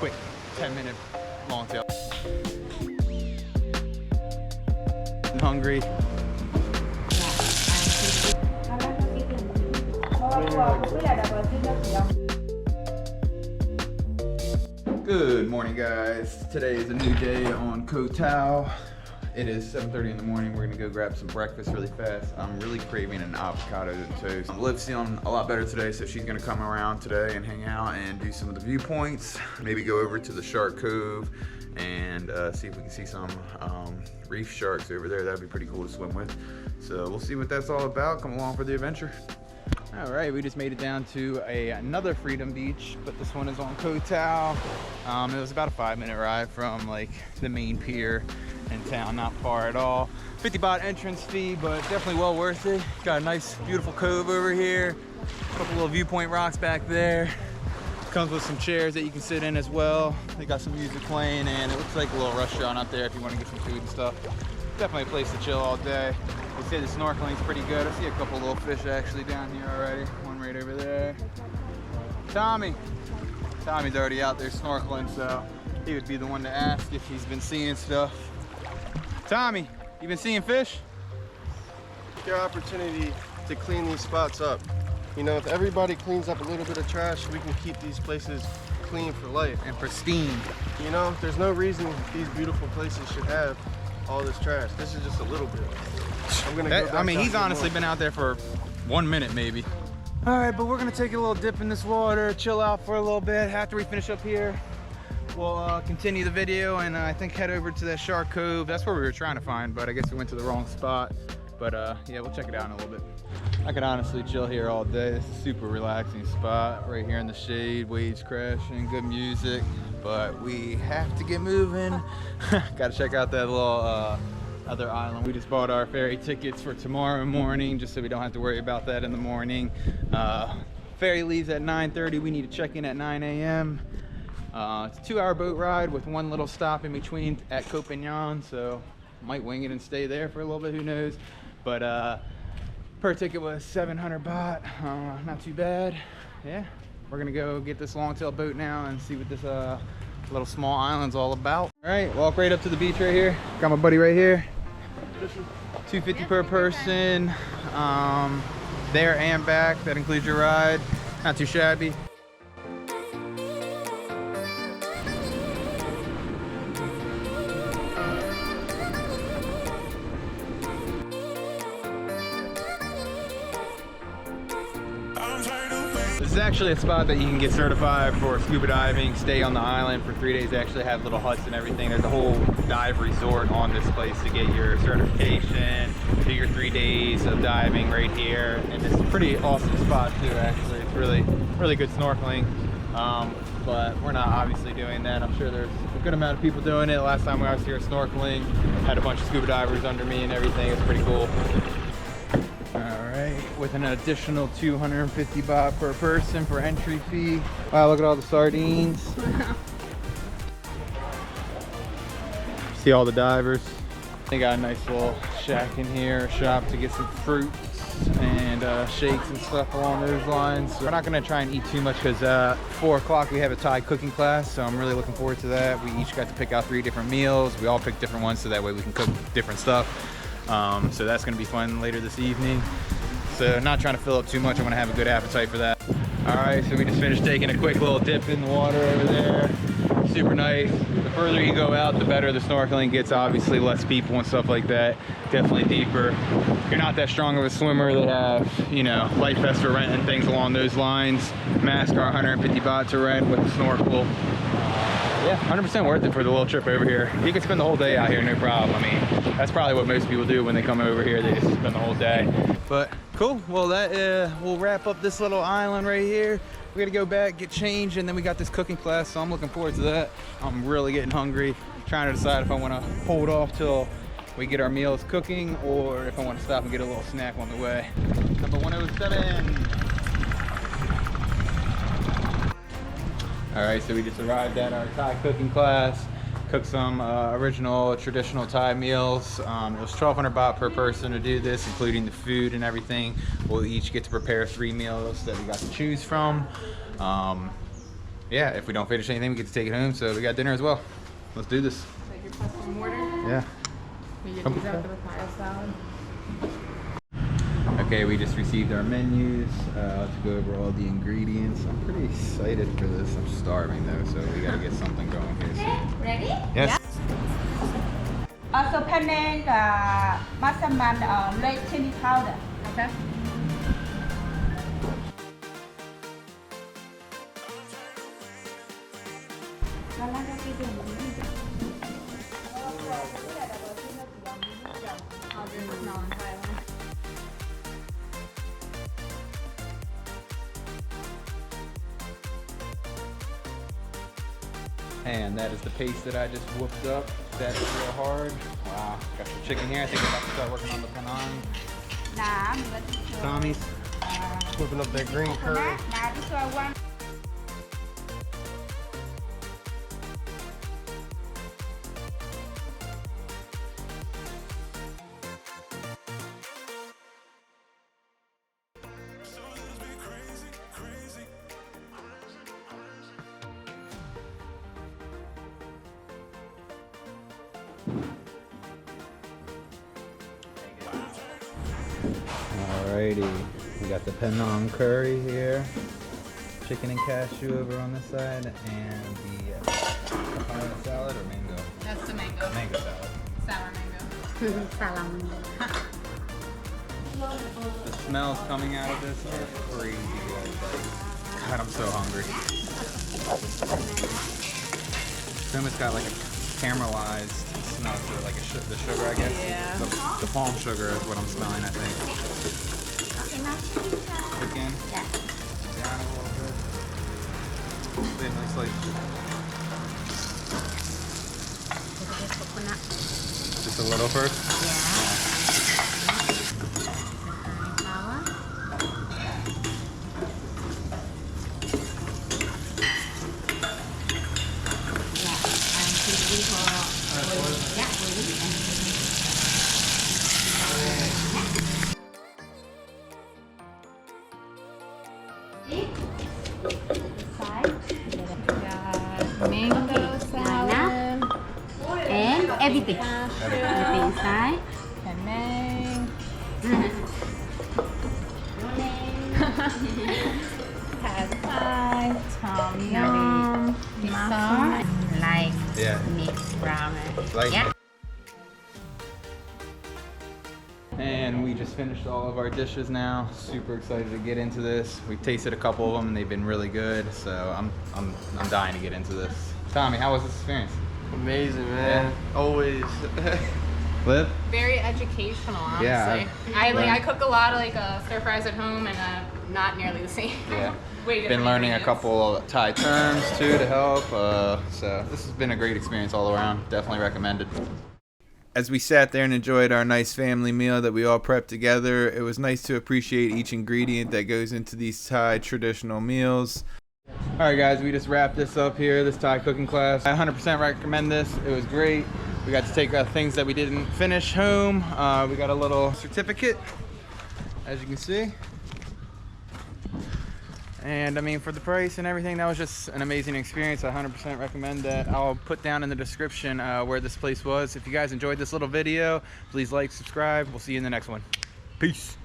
quick 10-minute long tail. I'm hungry. Good morning, guys. Today is a new day on Koh Tao. It is 7:30 in the morning. We're gonna go grab some breakfast really fast. I'm really craving an avocado toast. Liv's feeling a lot better today, so she's gonna come around today and hang out and do some of the viewpoints. Maybe go over to the shark cove and see if we can see some reef sharks over there. That'd be pretty cool to swim with. So we'll see what that's all about. Come along for the adventure. All right, we just made it down to another Freedom Beach, but this one is on Koh Tao. It was about a 5-minute ride from like the main pier in town, not far at all. 50 baht entrance fee, but definitely well worth it. Got a nice, beautiful cove over here. A couple little viewpoint rocks back there. Comes with some chairs that you can sit in as well. They got some music playing, and it looks like a little restaurant out there if you want to get some food and stuff. Definitely a place to chill all day. They say the snorkeling's pretty good. I see a couple little fish actually down here already. One right over there. Tommy's already out there snorkeling, so he would be the one to ask if he's been seeing stuff. Tommy, you been seeing fish? Your opportunity to clean these spots up. You know, if everybody cleans up a little bit of trash, we can keep these places clean for life and pristine. You know, there's no reason these beautiful places should have all this trash. This is just a little bit. I'm gonna go back. I mean, he's honestly been out there for 1 minute maybe. All right, but we're gonna take a little dip in this water, chill out for a little bit. After we finish up here, we'll continue the video and I think head over to that shark cove. That's where we were trying to find, but I guess we went to the wrong spot. But yeah, we'll check it out in a little bit. I could honestly chill here all day. It's a super relaxing spot right here in the shade, waves crashing, good music. But we have to get moving. Got to check out that little other island. We just bought our ferry tickets for tomorrow morning just so we don't have to worry about that in the morning. Ferry leaves at 9:30. We need to check in at 9 a.m. It's a 2-hour boat ride with one little stop in between at Koh Phangan, so might wing it and stay there for a little bit, who knows. But per ticket was 700 baht, not too bad. Yeah, we're gonna go get this long-tail boat now and see what this little small island's all about. All right, walk right up to the beach right here. Got my buddy right here. $250 per person, there and back. That includes your ride. Not too shabby. This is actually a spot that you can get certified for scuba diving, stay on the island for 3 days. They actually have little huts and everything. There's a whole dive resort on this place to get your certification, do your 3 days of diving right here. And it's a pretty awesome spot too, actually. It's really good snorkeling. But we're not obviously doing that. I'm sure there's a good amount of people doing it. Last time I was here snorkeling, had a bunch of scuba divers under me and everything. It's pretty cool. With an additional 250 baht per person for entry fee. Wow, look at all the sardines. See all the divers. They got a nice little shack in here, shop to get some fruits and shakes and stuff along those lines. We're not gonna try and eat too much because 4 o'clock we have a Thai cooking class, so I'm really looking forward to that. We each got to pick out 3 different meals. We all picked different ones so that way we can cook different stuff. So that's gonna be fun later this evening. So not trying to fill up too much. I'm gonna have a good appetite for that. All right, so we just finished taking a quick little dip in the water over there. Super nice. The further you go out, the better the snorkeling gets. Obviously less people and stuff like that. Definitely deeper. If you're not that strong of a swimmer, they have, you know, life vests for rent and things along those lines. Masks are 150 baht to rent with a snorkel. Yeah, 100% worth it for the little trip over here. You can spend the whole day out here, no problem. I mean, that's probably what most people do when they come over here. They just spend the whole day. But cool, well that we'll wrap up this little island right here. We're gonna go back, get changed, and then we got this cooking class, so I'm looking forward to that. I'm really getting hungry. I'm trying to decide if I wanna hold off till we get our meals cooking or if I wanna stop and get a little snack on the way. Number 107. All right, so we just arrived at our Thai cooking class. Cooked some original traditional Thai meals. It was 1,200 baht per person to do this, including the food and everything. We'll each get to prepare 3 meals that we got to choose from. yeah, if we don't finish anything, we get to take it home. So we got dinner as well. Let's do this. Like your custom order. Yeah. You get these out for the papaya salad. Okay, we just received our menus. Let's go over all the ingredients. I'm pretty excited for this. I'm starving though, so we gotta get something going here soon. Ready? Yes. Also, Penang massaman red chili powder. Okay. And that is the paste that I just whooped up. That's real hard. Wow. Got some chicken here. I think we're about to start working on the Penang. Tommy's. Whipping up that green curry. Now this one. Alrighty, we got the Penang curry here, chicken and cashew over on this side, and the papaya salad or mango? That's the mango. Mango salad. Sour mango. The smells coming out of this are crazy good. God, I'm so hungry. It's almost got like a caramelized smell to it, like the sugar, I guess. Yeah. The palm sugar is what I'm smelling, I think. Again? Yeah. Down a little bit. See a nice slice. Just a little first? Mango salad. And everything. Cashew. Everything inside. Penang. Pad thai. Tom yum. Pizza. Like Yeah. mixed ramen. Like Yeah. And we just finished all of our dishes now. Super excited to get into this. We've tasted a couple of them and they've been really good. So I'm dying to get into this. Tommy, how was this experience? Amazing, man. Always. Liv? Very educational, honestly. Yeah, I cook a lot of like stir fries at home and not nearly the same. Yeah. Way Been different learning a ingredients. couple of Thai terms too to help. So this has been a great experience all around. Definitely recommended. As we sat there and enjoyed our nice family meal that we all prepped together, it was nice to appreciate each ingredient that goes into these Thai traditional meals. Alright guys, we just wrapped this up here, this Thai cooking class. I 100% recommend this. It was great. We got to take things that we didn't finish home. We got a little certificate, as you can see. And I mean, for the price and everything, that was just an amazing experience. I 100% recommend that. I'll put down in the description where this place was. If you guys enjoyed this little video, please like, subscribe. We'll see you in the next one. Peace.